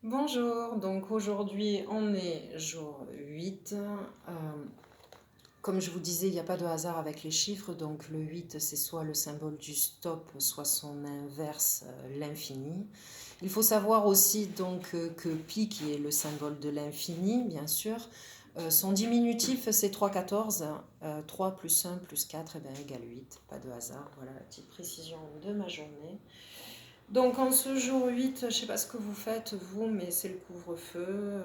Bonjour, donc aujourd'hui on est jour 8. Euh, Comme je vous disais, il n'y a pas de hasard avec les chiffres, donc le 8 c'est soit le symbole du stop, soit son inverse, l'infini. Il faut savoir aussi donc que pi, qui est le symbole de l'infini, bien sûr, son diminutif c'est 3,14. 3 plus 1 plus 4 égale 8, pas de hasard. Voilà la petite précision de ma journée. Donc en ce jour 8, je ne sais pas ce que vous faites vous, mais c'est le couvre-feu,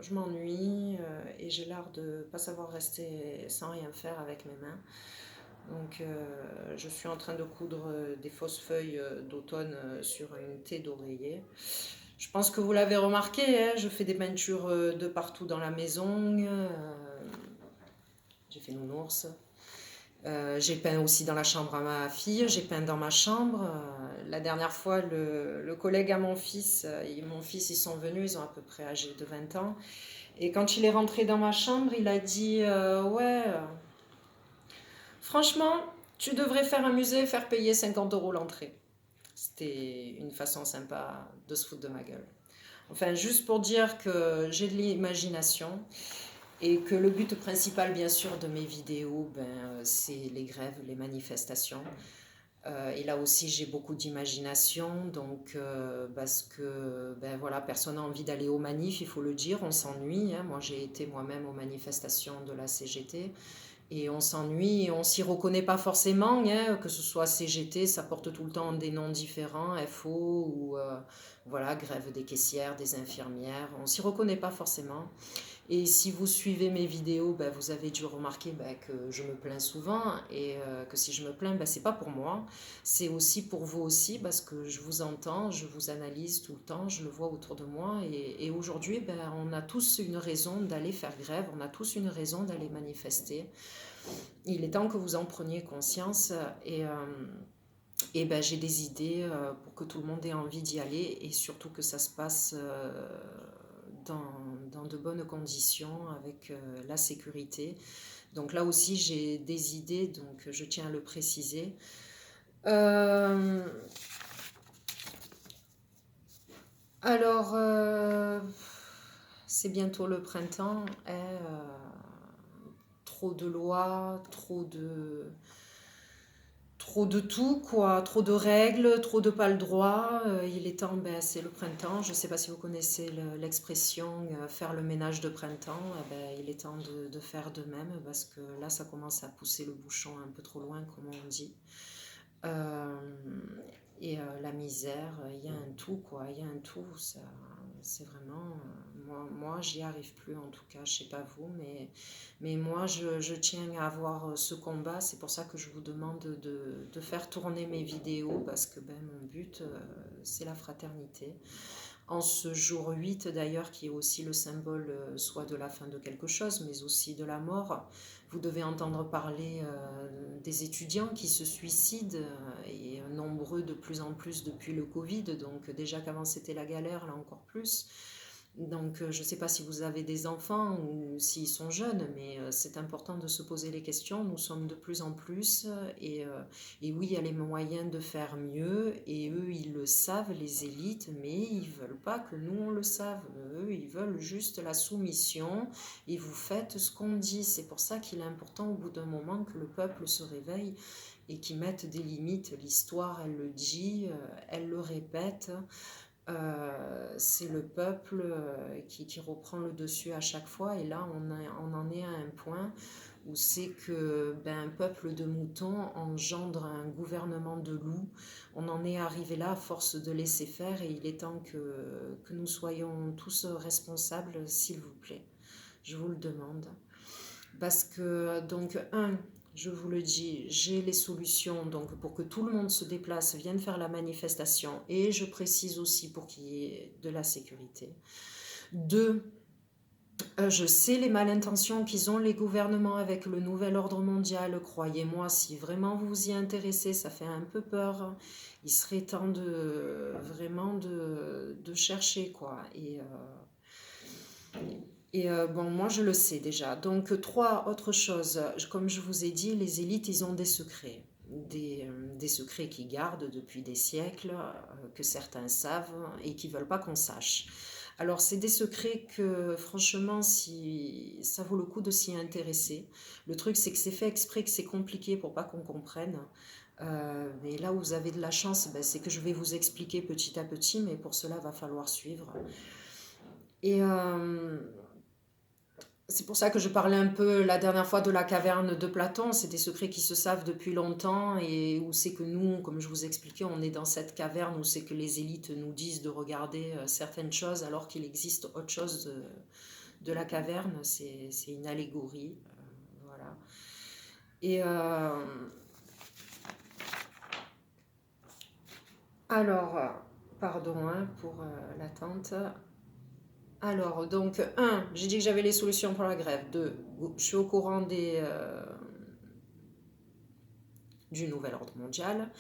je m'ennuie et j'ai l'air de ne pas savoir rester sans rien faire avec mes mains. Donc je suis en train de coudre des fausses feuilles d'automne sur une thé d'oreiller. Je pense que vous l'avez remarqué, hein, je fais des peintures de partout dans la maison. J'ai fait nounours. J'ai peint aussi dans la chambre à ma fille, j'ai peint dans ma chambre. La dernière fois, le collègue à mon fils, et mon fils, ils sont venus, ils ont à peu près âgé de 20 ans. Et quand il est rentré dans ma chambre, il a dit ouais, franchement, tu devrais faire un musée et faire payer 50 euros l'entrée. C'était une façon sympa de se foutre de ma gueule. Enfin, juste pour dire que j'ai de l'imagination et que le but principal, bien sûr, de mes vidéos, c'est les grèves, les manifestations. Et là aussi, j'ai beaucoup d'imagination, donc parce que voilà, personne n'a envie d'aller aux manifs, il faut le dire, on s'ennuie. Hein. Moi, j'ai été moi-même aux manifestations de la CGT et on s'ennuie, et on s'y reconnaît pas forcément, hein, que ce soit CGT, ça porte tout le temps des noms différents, FO ou voilà, grève des caissières, des infirmières, on s'y reconnaît pas forcément. Et si vous suivez mes vidéos, vous avez dû remarquer que je me plains souvent et que si je me plains, c'est pas pour moi, c'est aussi pour vous aussi parce que je vous entends, je vous analyse tout le temps, je le vois autour de moi et aujourd'hui, on a tous une raison d'aller faire grève, on a tous une raison d'aller manifester. Il est temps que vous en preniez conscience et j'ai des idées pour que tout le monde ait envie d'y aller et surtout que ça se passe dans, dans de bonnes conditions avec la sécurité. Donc là aussi j'ai des idées, donc je tiens à le préciser. Euh, alors, c'est bientôt le printemps. Trop de lois, trop de tout, quoi, trop de règles, trop de pas le droit. Il est temps, c'est le printemps. Je ne sais pas si vous connaissez l'expression faire le ménage de printemps. Il est temps de faire de même parce que là, ça commence à pousser le bouchon un peu trop loin, comme on dit. Euh, la misère, il y a un tout, quoi. Il y a un tout. Ça, c'est vraiment. Moi, j'y arrive plus, en tout cas. Je sais pas vous, mais moi, je tiens à avoir ce combat. C'est pour ça que je vous demande de faire tourner mes vidéos parce que mon but, c'est la fraternité. En ce jour 8 d'ailleurs, qui est aussi le symbole soit de la fin de quelque chose, mais aussi de la mort. Vous devez entendre parler des étudiants qui se suicident, et nombreux de plus en plus depuis le Covid, donc déjà qu'avant c'était la galère, là encore plus. Donc, je ne sais pas si vous avez des enfants ou s'ils sont jeunes, mais c'est important de se poser les questions. Nous sommes de plus en plus et oui, il y a les moyens de faire mieux et eux, ils le savent, les élites, mais ils ne veulent pas que nous, on le sache. Eux, ils veulent juste la soumission et vous faites ce qu'on dit. C'est pour ça qu'il est important au bout d'un moment que le peuple se réveille et qu'il mette des limites. L'histoire, elle le dit, elle le répète. C'est le peuple qui reprend le dessus à chaque fois. Et là, on en est à un point où c'est que un peuple de moutons engendre un gouvernement de loups. On en est arrivé là à force de laisser faire et il est temps que nous soyons tous responsables, s'il vous plaît. Je vous le demande. Parce que, donc, je vous le dis, j'ai les solutions donc pour que tout le monde se déplace, vienne faire la manifestation et je précise aussi pour qu'il y ait de la sécurité. Deux, je sais les malintentions qu'ils ont les gouvernements avec le nouvel ordre mondial. Croyez-moi, si vraiment vous vous y intéressez, ça fait un peu peur. Il serait temps de vraiment de chercher quoi. Bon, moi je le sais déjà. Donc, trois autres choses. Comme je vous ai dit, les élites, ils ont des secrets. Des secrets qu'ils gardent depuis des siècles, que certains savent et qui ne veulent pas qu'on sache. Alors, c'est des secrets que, franchement, si ça vaut le coup de s'y intéresser. Le truc, c'est que c'est fait exprès que c'est compliqué pour pas qu'on comprenne. Mais là où vous avez de la chance, ben, c'est que je vais vous expliquer petit à petit, mais pour cela, va falloir suivre. Et c'est pour ça que je parlais un peu la dernière fois de la caverne de Platon. C'est des secrets qui se savent depuis longtemps et où c'est que nous, comme je vous expliquais, on est dans cette caverne où c'est que les élites nous disent de regarder certaines choses alors qu'il existe autre chose de la caverne. C'est une allégorie. Voilà. Et alors, pardon hein, pour l'attente. Alors, donc, un, j'ai dit que j'avais les solutions pour la grève. Deux, je suis au courant du nouvel ordre mondial.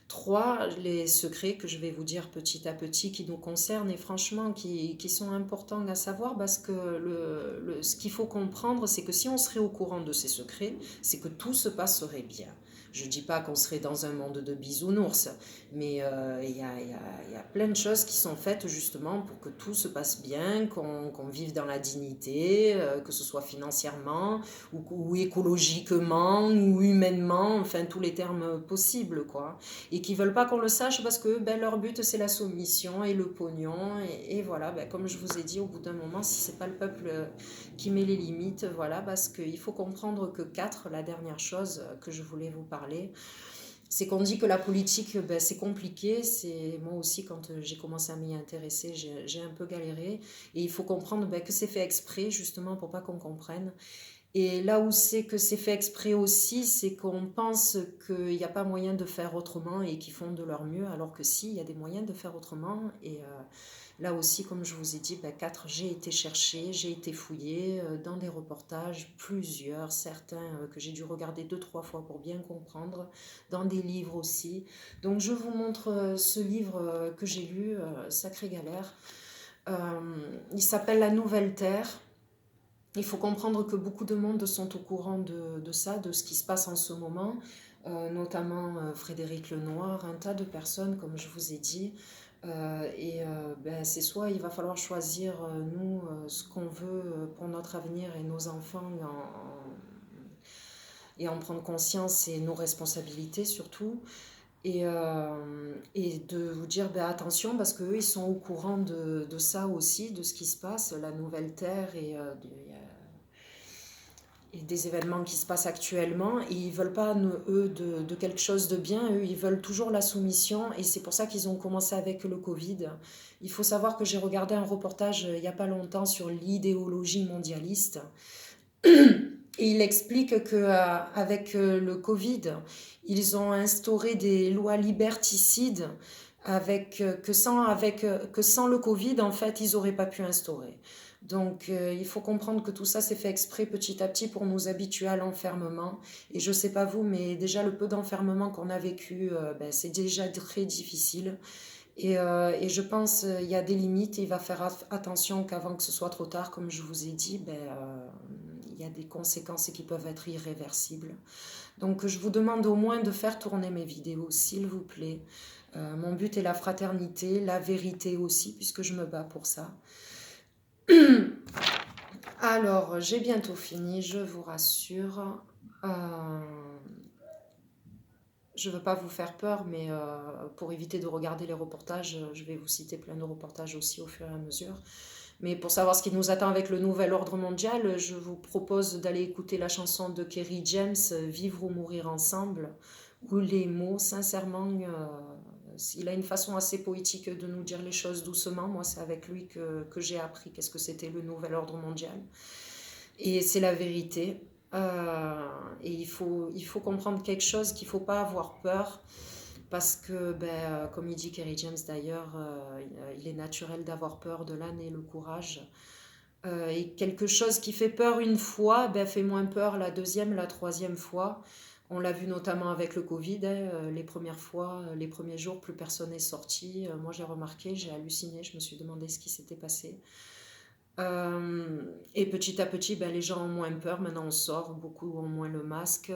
Trois, les secrets que je vais vous dire petit à petit qui nous concernent et franchement qui sont importants à savoir parce que ce qu'il faut comprendre, c'est que si on serait au courant de ces secrets, c'est que tout se passerait bien. Je ne dis pas qu'on serait dans un monde de bisounours, mais il y a plein de choses qui sont faites justement pour que tout se passe bien, qu'on vive dans la dignité, que ce soit financièrement ou écologiquement ou humainement, enfin tous les termes possibles, quoi. Et qui veulent pas qu'on le sache parce que ben, leur but c'est la soumission et le pognon. Et voilà, ben, comme je vous ai dit, au bout d'un moment, si c'est pas le peuple qui met les limites, voilà, parce qu'il faut comprendre que 4, la dernière chose que je voulais vous parler, c'est qu'on dit que la politique, ben, c'est compliqué. C'est moi aussi, quand j'ai commencé à m'y intéresser, j'ai un peu galéré. Et il faut comprendre ben, que c'est fait exprès, justement, pour pas qu'on comprenne. Et là où c'est que c'est fait exprès aussi, c'est qu'on pense qu'il n'y a pas moyen de faire autrement et qu'ils font de leur mieux, alors que si, il y a des moyens de faire autrement. Et là aussi, comme je vous ai dit, ben, 4, j'ai été chercher, j'ai été fouiller dans des reportages, plusieurs, certains que j'ai dû regarder 2, 3 fois pour bien comprendre, dans des livres aussi. Donc je vous montre ce livre que j'ai lu, Sacrée Galère. Il s'appelle La Nouvelle Terre. Il faut comprendre que beaucoup de monde sont au courant de ça, de ce qui se passe en ce moment, notamment Frédéric Lenoir, un tas de personnes, comme je vous ai dit. Ben, c'est soit il va falloir choisir, nous, ce qu'on veut pour notre avenir et nos enfants, et en prendre conscience et nos responsabilités surtout. Et de vous dire ben, attention parce qu'eux ils sont au courant de ça aussi, de ce qui se passe, la nouvelle terre et des événements qui se passent actuellement. Et ils veulent pas, eux, de quelque chose de bien. Eux, ils veulent toujours la soumission. Et c'est pour ça qu'ils ont commencé avec le Covid. Il faut savoir que j'ai regardé un reportage il n'y a pas longtemps sur l'idéologie mondialiste. Et il explique qu'avec le Covid, ils ont instauré des lois liberticides que sans le Covid, en fait, ils n'auraient pas pu instaurer. Donc, il faut comprendre que tout ça s'est fait exprès petit à petit pour nous habituer à l'enfermement. Et je ne sais pas vous, mais déjà le peu d'enfermement qu'on a vécu, ben, c'est déjà très difficile. Et je pense qu'il y a des limites. Il va faire attention qu'avant que ce soit trop tard, comme je vous ai dit, ben, il y a des conséquences qui peuvent être irréversibles. Donc je vous demande au moins de faire tourner mes vidéos, s'il vous plaît. Mon but est la fraternité, la vérité aussi, puisque je me bats pour ça. Alors, j'ai bientôt fini, je vous rassure. Je ne veux pas vous faire peur, mais pour éviter de regarder les reportages, je vais vous citer plein de reportages aussi au fur et à mesure. Mais pour savoir ce qui nous attend avec le nouvel ordre mondial, je vous propose d'aller écouter la chanson de Kerry James, Vivre ou mourir ensemble, où les mots, sincèrement, il a une façon assez poétique de nous dire les choses doucement. Moi, c'est avec lui que j'ai appris qu'est-ce que c'était le nouvel ordre mondial. Et c'est la vérité. Et il faut comprendre quelque chose, qu'il ne faut pas avoir peur. Parce que, ben, comme il dit Kerry James d'ailleurs, il est naturel d'avoir peur, de là naît le courage. Et quelque chose qui fait peur une fois, ben, fait moins peur la deuxième, la troisième fois. On l'a vu notamment avec le Covid, hein, les premières fois, les premiers jours, plus personne n'est sorti. Moi j'ai remarqué, j'ai halluciné, je me suis demandé ce qui s'était passé. Et petit à petit, ben, les gens ont moins peur. Maintenant, on sort, beaucoup ont moins le masque.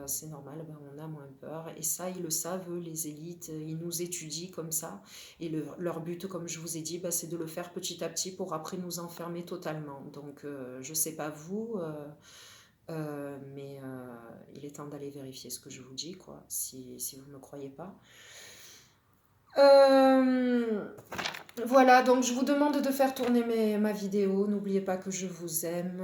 C'est normal, ben, on a moins peur. Et ça, ils le savent, eux, les élites. Ils nous étudient comme ça. Et leur but, comme je vous ai dit, ben, c'est de le faire petit à petit pour après nous enfermer totalement. Donc, je ne sais pas vous, mais il est temps d'aller vérifier ce que je vous dis, quoi, si vous ne me croyez pas. Euh, voilà, donc je vous demande de faire tourner ma vidéo. N'oubliez pas que je vous aime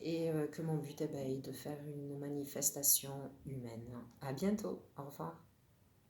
et que mon but eh ben, est de faire une manifestation humaine. À bientôt. Au revoir.